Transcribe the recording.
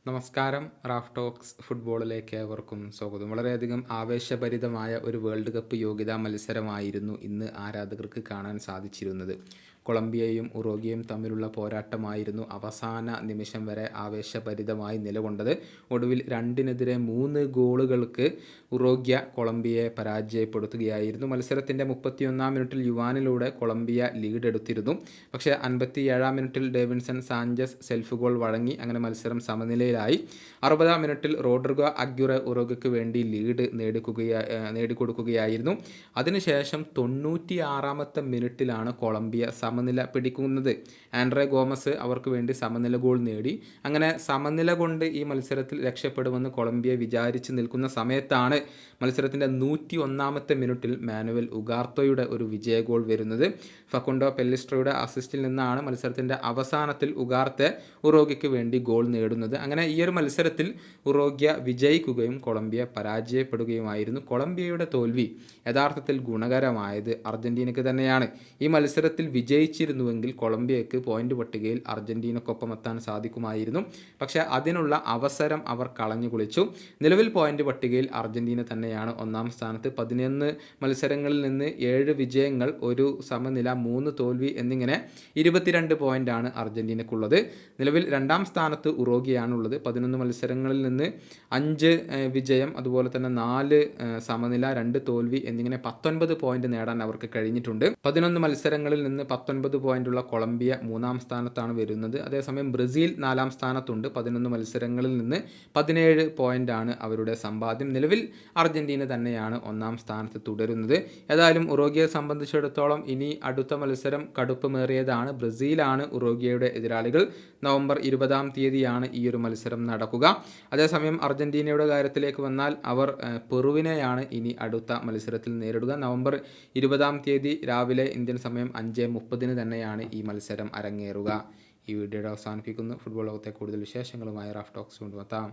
നമസ്കാരം. Raf talks ഫുട്ബോളിലേക്ക് ഏവർക്കും സ്വാഗതം. വളരെയധികം ആവേശഭരിതമായ ഒരു വേൾഡ് കപ്പ് യോഗ്യതാ മത്സരമായിരുന്നു ഇന്ന് ആരാധകർക്ക് കാണാൻ സാധിച്ചിരുന്നത്. കൊളംബിയയും ഉറുഗ്വേയും തമ്മിലുള്ള പോരാട്ടമായിരുന്നു അവസാന നിമിഷം വരെ ആവേശഭരിതമായി നിലകൊണ്ടത്. ഒടുവിൽ 2-3 ഗോളുകൾക്ക് ഉറുഗ്വ കൊളംബിയയെ പരാജയപ്പെടുത്തുകയായിരുന്നു. മത്സരത്തിൻ്റെ 31-ാം മിനിറ്റിൽ യുവാനിലൂടെ കൊളംബിയ ലീഡ് എടുത്തിരുന്നു. പക്ഷേ 57-ാം മിനിറ്റിൽ ഡേവിൻസൺ സാഞ്ചസ് സെൽഫ് ഗോൾ വഴങ്ങി. അങ്ങനെ മത്സരം സമനിലയിലായി. 60-ാം മിനിറ്റിൽ റോഡ്രിഗോ അഗ്യുറോ ഉറുഗ്വയ്ക്ക് വേണ്ടി ലീഡ് നേടിക്കൊടുക്കുകയായിരുന്നു. അതിനുശേഷം 96-ാമത്തെ മിനിറ്റിലാണ് കൊളംബിയ സമനില പിടിക്കുന്നത്. ആൻഡ്രേ ഗോമസ് അവർക്ക് വേണ്ടി സമനില ഗോൾ നേടി. അങ്ങനെ സമനില കൊണ്ട് ഈ മത്സരത്തിൽ രക്ഷപ്പെടുമെന്ന് കൊളംബിയ വിചാരിച്ച് നിൽക്കുന്ന സമയത്താണ് മത്സരത്തിൻ്റെ 101-ാമത്തെ മിനിറ്റിൽ മാനുവൽ ഉഗാർത്തോയുടെ ഒരു വിജയ ഗോൾ വരുന്നത്. ഫക്കുണ്ടോ പെല്ലിസ്ട്രയുടെ അസിസ്റ്റിൽ നിന്നാണ് മത്സരത്തിൻ്റെ അവസാനത്തിൽ ഉഗാർത്തെ ഉറുഗ്വയ്ക്ക് വേണ്ടി ഗോൾ നേടുന്നത്. അങ്ങനെ ഈ ഒരു മത്സരത്തിൽ ഉറുഗ്വ വിജയിക്കുകയും കൊളംബിയ പരാജയപ്പെടുകയുമായിരുന്നു. കൊളംബിയയുടെ തോൽവി യഥാർത്ഥത്തിൽ ഗുണകരമായത് അർജന്റീനയ്ക്ക് തന്നെയാണ്. ഈ മത്സരത്തിൽ വിജയിച്ചിരുന്നുവെങ്കിൽ കൊളംബിയയ്ക്ക് പോയിന്റ് പട്ടികയിൽ അർജന്റീനക്കൊപ്പം എത്താൻ സാധിക്കുമായിരുന്നു. പക്ഷേ അതിനുള്ള അവസരം അവർ കളഞ്ഞു കുളിച്ചു. നിലവിൽ പോയിന്റ് പട്ടികയിൽ അർജന്റീന തന്നെയാണ് ഒന്നാം സ്ഥാനത്ത്. 11 മത്സരങ്ങളിൽ നിന്ന് 7 വിജയങ്ങൾ, 1 സമനില, 3 തോൽവി എന്നിങ്ങനെ 22 പോയിന്റാണ് അർജന്റീനക്കുള്ളത്. നിലവിൽ രണ്ടാം സ്ഥാനത്ത് ഉറുഗ്വയാണുള്ളത്. 11 മത്സരങ്ങളിൽ നിന്ന് 5 വിജയം, അതുപോലെ തന്നെ 4 സമനില, 2 തോൽവി എന്നിങ്ങനെ 19 പോയിന്റ് നേടാൻ അവർക്ക് കഴിഞ്ഞിട്ടുണ്ട്. 11 മത്സരങ്ങളിൽ നിന്ന് 19 പോയിന്റുള്ള കൊളംബിയ 3-ാം സ്ഥാനത്താണ് വരുന്നത്. അതേസമയം ബ്രസീൽ 4-ാം സ്ഥാനത്തുണ്ട്. 11 മത്സരങ്ങളിൽ നിന്ന് 17 പോയിന്റാണ് അവരുടെ സമ്പാദ്യം. നിലവിൽ അർജന്റീന തന്നെയാണ് 1-ാം സ്ഥാനത്ത് തുടരുന്നത്. ഏതായാലും ഉറുഗ്വയെ സംബന്ധിച്ചിടത്തോളം ഇനി അടുത്ത മത്സരം കടുപ്പമേറിയതാണ്. ബ്രസീലാണ് ഉറുഗ്വയുടെ എതിരാളികൾ. നവംബർ 20-ാം തീയതിയാണ് ഈ ഒരു മത്സരം നടക്കുക. അതേസമയം അർജന്റീനയുടെ കാര്യത്തിലേക്ക് വന്നാൽ അവർ പെറുവിനെയാണ് ഇനി അടുത്ത മത്സരത്തിൽ നേരിടുക. നവംബർ 20-ാം തീയതി രാവിലെ ഇന്ത്യൻ സമയം 5:30 തന്നെയാണ് ഈ മത്സരം അരങ്ങേറുക. ഈ വീഡിയോയുടെ അവസാനിപ്പിക്കുന്നു. ഫുട്ബോൾ ലോകത്തെ കൂടുതൽ വിശേഷങ്ങളുമായി റാഫ് ടോക്സ് കൊണ്ടുവെത്താം.